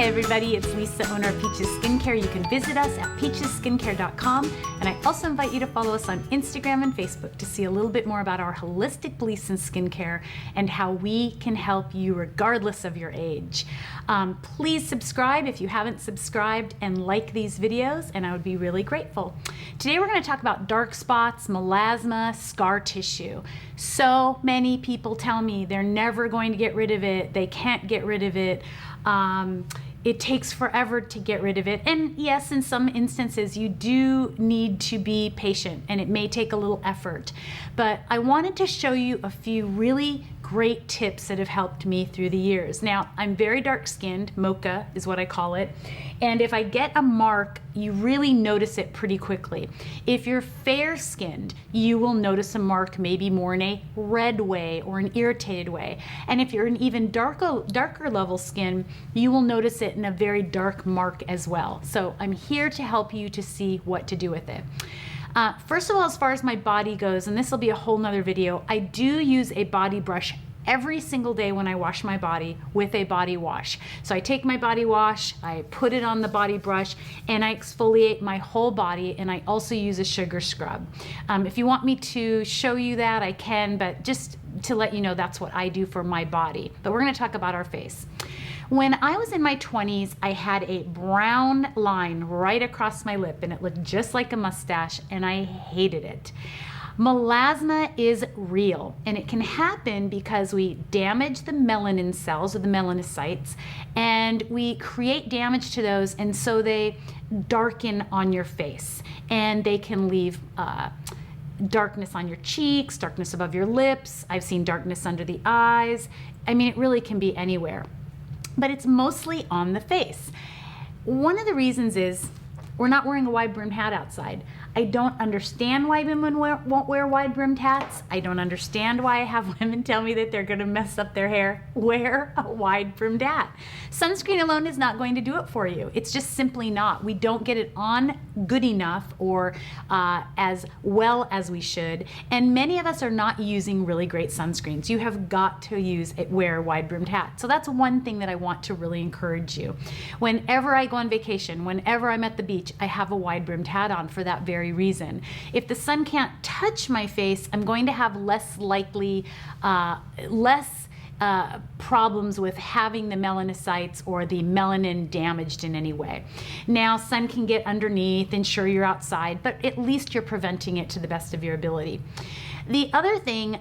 Hey everybody, it's Lisa, owner of Peaches Skincare. You can visit us at peachesskincare.com, and I also invite you to follow us on Instagram and Facebook to see a little bit more about our holistic beliefs in skincare and how we can help you regardless of your age. Please subscribe if you haven't subscribed and like these videos, and I would be really grateful. Today we're going to talk about dark spots, melasma, scar tissue. So many people tell me they're never going to get rid of it, they can't get rid of it. It takes forever to get rid of it. And yes, in some instances, you do need to be patient and it may take a little effort. But I wanted to show you a few really great tips that have helped me through the years. Now, I'm very dark skinned, mocha is what I call it. And if I get a mark, you really notice it pretty quickly. If you're fair skinned, you will notice a mark maybe more in a red way or an irritated way. And if you're an even darker level skin, you will notice it in a very dark mark as well. So I'm here to help you to see what to do with it. First of all, as far as my body goes, and this will be a whole nother video, I do use a body brush every single day when I wash my body with a body wash. So I take my body wash, I put it on the body brush, and I exfoliate my whole body, and I also use a sugar scrub. If you want me to show you that, I can, but just to let you know, that's what I do for my body. But we're gonna talk about our face. When I was in my 20s, I had a brown line right across my lip, and it looked just like a mustache, and I hated it. Melasma is real, and it can happen because we damage the melanin cells, or the melanocytes, and we create damage to those, and so they darken on your face, and they can leave darkness on your cheeks, darkness above your lips. I've seen darkness under the eyes. I mean, it really can be anywhere, but it's mostly on the face. One of the reasons is we're not wearing a wide-brimmed hat outside. I don't understand why women won't wear wide-brimmed hats. I don't understand why I have women tell me that they're gonna mess up their hair. Wear a wide-brimmed hat. Sunscreen alone is not going to do it for you. It's just simply not. We don't get it on good enough or as well as we should. And many of us are not using really great sunscreens. You have got to wear a wide-brimmed hat. So that's one thing that I want to really encourage you. Whenever I go on vacation, whenever I'm at the beach, I have a wide-brimmed hat on for that very reason. If the sun can't touch my face, I'm going to have less problems with having the melanocytes or the melanin damaged in any way. Now, sun can get underneath, and sure, you're outside, but at least you're preventing it to the best of your ability. The other thing,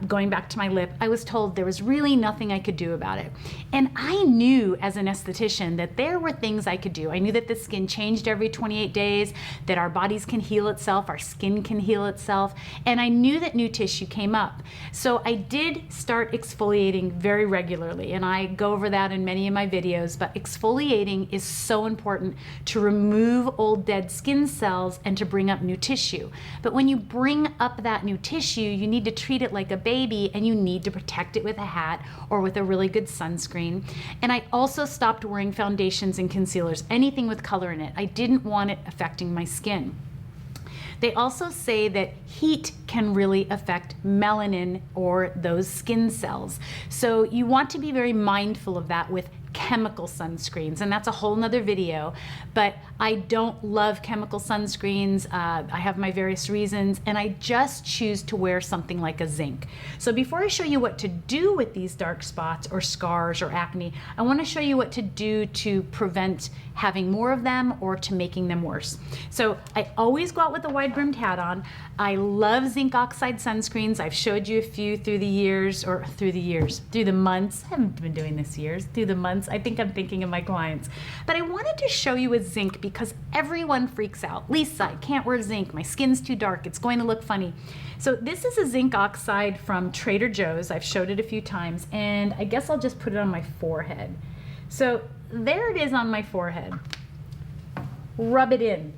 going back to my lip, I was told there was really nothing I could do about it. And I knew as an esthetician that there were things I could do. I knew that the skin changed every 28 days, that our bodies can heal itself, our skin can heal itself, and I knew that new tissue came up. So I did start exfoliating very regularly, and I go over that in many of my videos, but exfoliating is so important to remove old dead skin cells and to bring up new tissue. But when you bring up that new tissue, you need to treat it like a baby, and you need to protect it with a hat or with a really good sunscreen. And I also stopped wearing foundations and concealers, anything with color in it. I didn't want it affecting my skin. They also say that heat can really affect melanin or those skin cells. So you want to be very mindful of that with chemical sunscreens, and that's a whole nother video, but I don't love chemical sunscreens. I have my various reasons, and I just choose to wear something like a zinc. So before I show you what to do with these dark spots or scars or acne, I want to show you what to do to prevent having more of them or to making them worse. So I always go out with a wide-brimmed hat on. I love zinc oxide sunscreens. I've showed you a few through the months. I haven't been doing this years, through the months. I think I'm thinking of my clients. But I wanted to show you a zinc because everyone freaks out. Lisa, I can't wear zinc. My skin's too dark. It's going to look funny. So this is a zinc oxide from Trader Joe's. I've showed it a few times, and I guess I'll just put it on my forehead. So there it is on my forehead. Rub it in.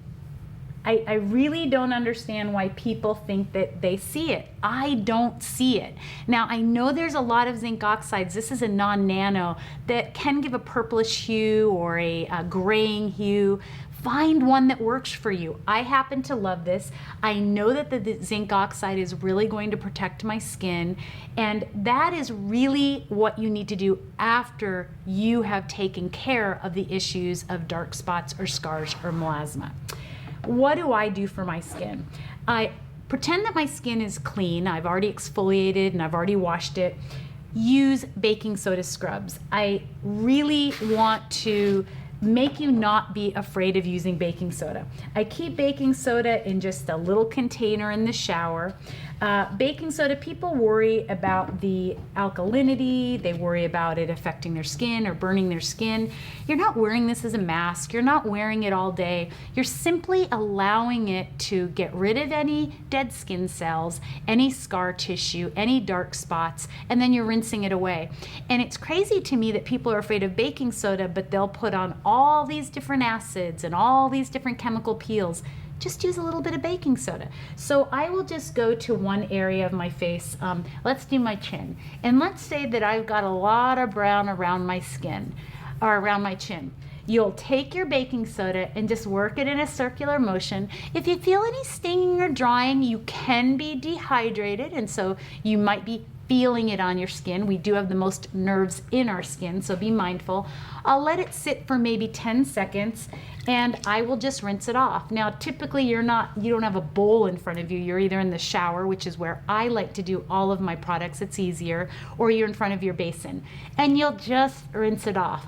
I really don't understand why people think that they see it. I don't see it. Now, I know there's a lot of zinc oxides. This is a non-nano that can give a purplish hue or a graying hue. Find one that works for you. I happen to love this. I know that the zinc oxide is really going to protect my skin, and that is really what you need to do after you have taken care of the issues of dark spots or scars or melasma. What do I do for my skin? I pretend that my skin is clean. I've already exfoliated and I've already washed it. Use baking soda scrubs. I really want to make you not be afraid of using baking soda. I keep baking soda in just a little container in the shower. Baking soda, people worry about the alkalinity, they worry about it affecting their skin or burning their skin. You're not wearing this as a mask, you're not wearing it all day. You're simply allowing it to get rid of any dead skin cells, any scar tissue, any dark spots, and then you're rinsing it away. And it's crazy to me that people are afraid of baking soda, but they'll put on all these different acids and all these different chemical peels. Just use a little bit of baking soda. So I will just go to one area of my face. Let's do my chin. And let's say that I've got a lot of brown around my skin, or around my chin. You'll take your baking soda and just work it in a circular motion. If you feel any stinging or drying, you can be dehydrated, and so you might be feeling it on your skin. We do have the most nerves in our skin, so be mindful. I'll let it sit for maybe 10 seconds and I will just rinse it off. Now, typically you don't have a bowl in front of you. You're either in the shower, which is where I like to do all of my products, it's easier, or you're in front of your basin. And you'll just rinse it off.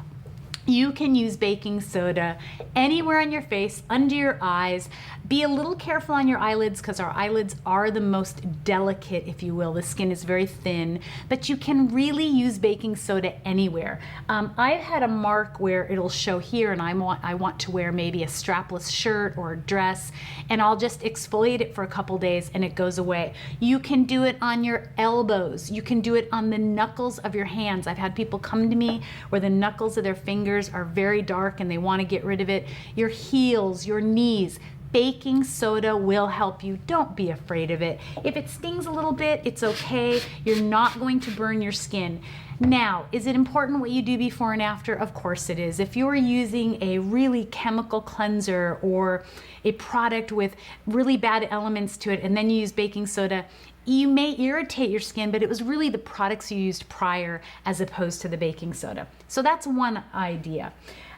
You can use baking soda anywhere on your face, under your eyes. Be a little careful on your eyelids because our eyelids are the most delicate, if you will. The skin is very thin, but you can really use baking soda anywhere. I've had a mark where it'll show here and I want to wear maybe a strapless shirt or a dress, and I'll just exfoliate it for a couple days and it goes away. You can do it on your elbows. You can do it on the knuckles of your hands. I've had people come to me where the knuckles of their fingers are very dark and they want to get rid of it. Your heels, your knees. Baking soda will help you. Don't be afraid of it. If it stings a little bit, it's okay. You're not going to burn your skin. Now, is it important what you do before and after? Of course it is. If you're using a really chemical cleanser or a product with really bad elements to it and then you use baking soda, you may irritate your skin, but it was really the products you used prior as opposed to the baking soda. So that's one idea.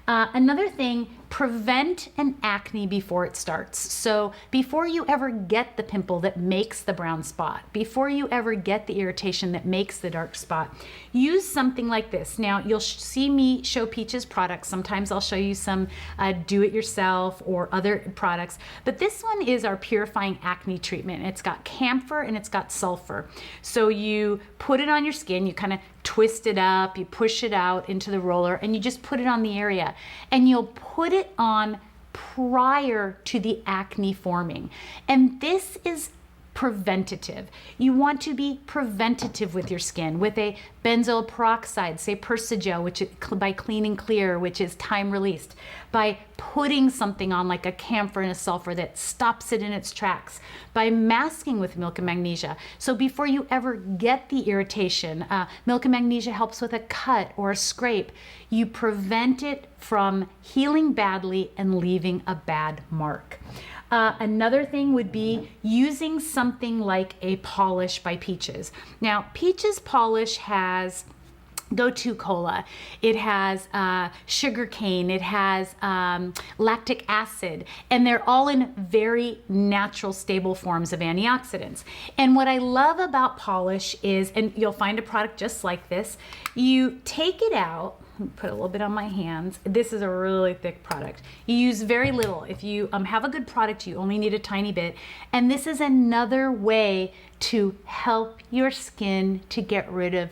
Another thing, prevent an acne before it starts. So before you ever get the pimple that makes the brown spot, before you ever get the irritation that makes the dark spot, use something like this. Now you'll see me show Peach's products. Sometimes I'll show you some do-it-yourself or other products, but this one is our Purifying Acne Treatment. It's got camphor and it's got sulfur. So you put it on your skin, you kind of twist it up, you push it out into the roller, and you just put it on the area. And you'll put it on prior to the acne forming. And this is preventative. You want to be preventative with your skin with a benzoyl peroxide, say Persagel, which is by Clean and Clear, which is time released, by putting something on like a camphor and a sulfur that stops it in its tracks, by masking with milk and magnesia. So before you ever get the irritation, milk and magnesia helps with a cut or a scrape. You prevent it from healing badly and leaving a bad mark. Another thing would be using something like a polish by Peaches. Now, Peaches polish has Go-To Cola, it has sugar cane, it has lactic acid, and they're all in very natural, stable forms of antioxidants. And what I love about polish is, and you'll find a product just like this, you take it out, put a little bit on my hands. This is a really thick product. You use very little. If you have a good product, you only need a tiny bit. And this is another way to help your skin to get rid of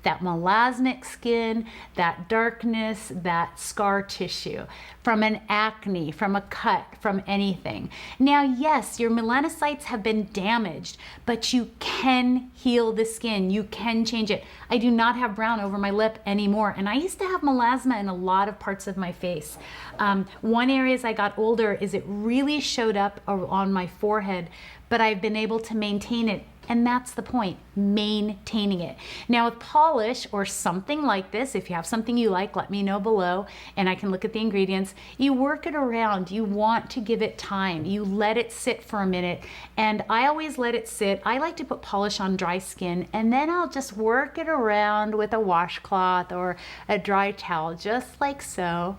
that melasmic skin, that darkness, that scar tissue, from an acne, from a cut, from anything. Now, yes, your melanocytes have been damaged, but you can heal the skin. You can change it. I do not have brown over my lip anymore, and I used to have melasma in a lot of parts of my face. One area as I got older is it really showed up on my forehead, but I've been able to maintain it. And that's the point, maintaining it. Now with polish or something like this, if you have something you like, let me know below and I can look at the ingredients. You work it around. You want to give it time. You let it sit for a minute. And I always let it sit. I like to put polish on dry skin and then I'll just work it around with a washcloth or a dry towel, just like so.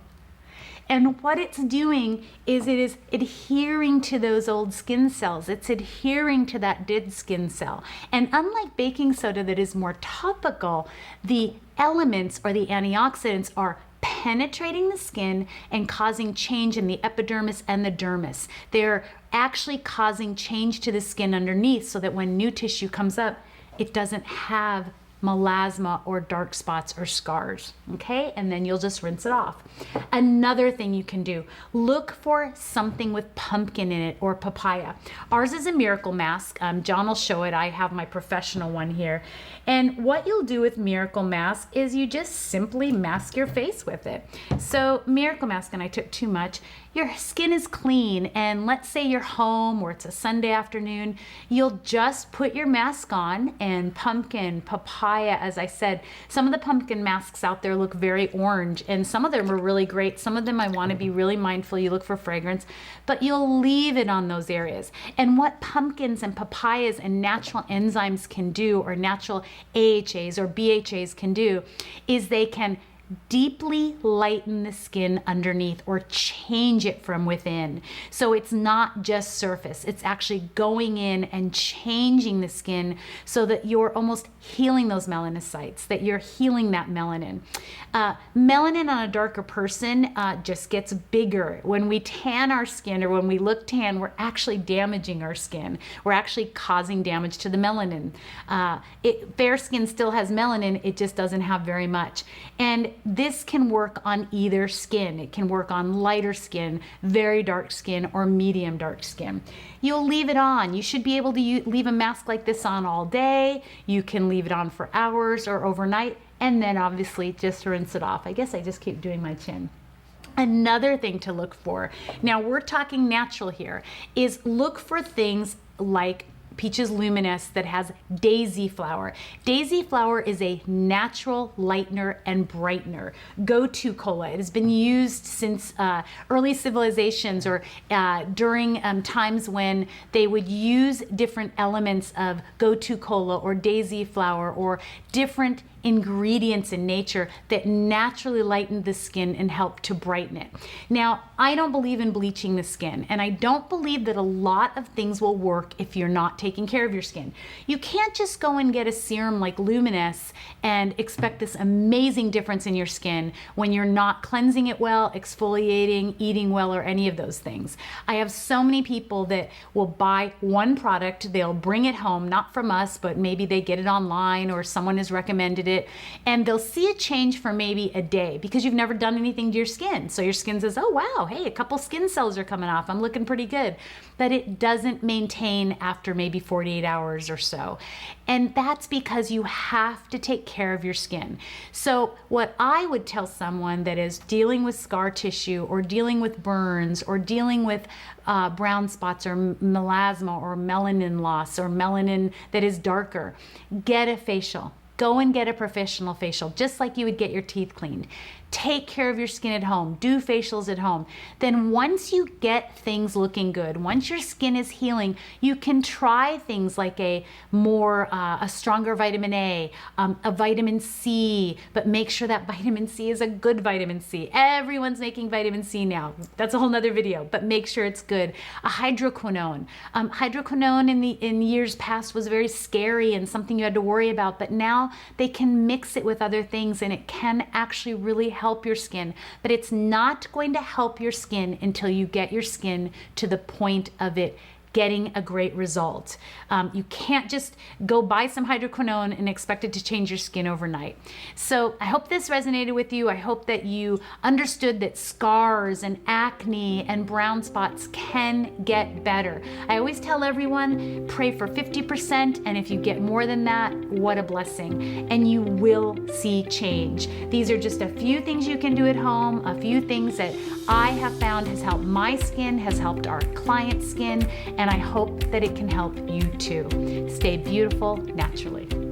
And what it's doing is it is adhering to those old skin cells. It's adhering to that dead skin cell. And unlike baking soda that is more topical, the elements or the antioxidants are penetrating the skin and causing change in the epidermis and the dermis. They're actually causing change to the skin underneath so that when new tissue comes up, it doesn't have melasma or dark spots or scars, okay? And then you'll just rinse it off. Another thing you can do, look for something with pumpkin in it or papaya. Ours is a miracle mask. John will show it. I have my professional one here. And what you'll do with miracle mask is you just simply mask your face with it. So miracle mask, and I took too much, your skin is clean, and let's say you're home or it's a Sunday afternoon, you'll just put your mask on and pumpkin, papaya, as I said. Some of the pumpkin masks out there look very orange and some of them are really great. Some of them I want to be really mindful, you look for fragrance, but you'll leave it on those areas. And what pumpkins and papayas and natural enzymes can do, or natural AHAs or BHAs can do, is they can deeply lighten the skin underneath or change it from within. So it's not just surface, it's actually going in and changing the skin so that you're almost healing those melanocytes, that you're healing that melanin. Melanin on a darker person just gets bigger. When we tan our skin or when we look tan, we're actually damaging our skin. We're actually causing damage to the melanin. Fair skin still has melanin, it just doesn't have very much. And this can work on either skin. It can work on lighter skin, very dark skin, or medium dark skin. You'll leave it on. You should be able to leave a mask like this on all day. You can leave it on for hours or overnight, and then obviously just rinse it off. I guess I just keep doing my chin. Another thing to look for, now we're talking natural here, is look for things like Peaches Luminous that has daisy flower. Daisy flower is a natural lightener and brightener. Go-to cola. It has been used since early civilizations or during times when they would use different elements of go-to cola or daisy flower or different ingredients in nature that naturally lighten the skin and help to brighten it. Now, I don't believe in bleaching the skin, and I don't believe that a lot of things will work if you're not taking care of your skin. You can't just go and get a serum like Luminous and expect this amazing difference in your skin when you're not cleansing it well, exfoliating, eating well, or any of those things. I have so many people that will buy one product, they'll bring it home, not from us, but maybe they get it online or someone has recommended it, and they'll see a change for maybe a day because you've never done anything to your skin. So your skin says, oh wow, hey, a couple skin cells are coming off, I'm looking pretty good. But it doesn't maintain after maybe 48 hours or so. And that's because you have to take care of your skin. So what I would tell someone that is dealing with scar tissue or dealing with burns or dealing with brown spots or melasma or melanin loss or melanin that is darker, get a facial. Go and get a professional facial, just like you would get your teeth cleaned. Take care of your skin at home. Do facials at home. Then once you get things looking good, once your skin is healing, you can try things like a stronger vitamin A, a vitamin C, but make sure that vitamin C is a good vitamin C. Everyone's making vitamin C now. That's a whole nother video, but make sure it's good. A hydroquinone. Hydroquinone in years past was very scary and something you had to worry about, but now they can mix it with other things and it can actually really help your skin, but it's not going to help your skin until you get your skin to the point of it getting a great result. You can't just go buy some hydroquinone and expect it to change your skin overnight. So I hope this resonated with you. I hope that you understood that scars and acne and brown spots can get better. I always tell everyone, pray for 50%, and if you get more than that, what a blessing. And you will see change. These are just a few things you can do at home, a few things that I have found has helped my skin, has helped our client's skin, and I hope that it can help you too. Stay beautiful naturally.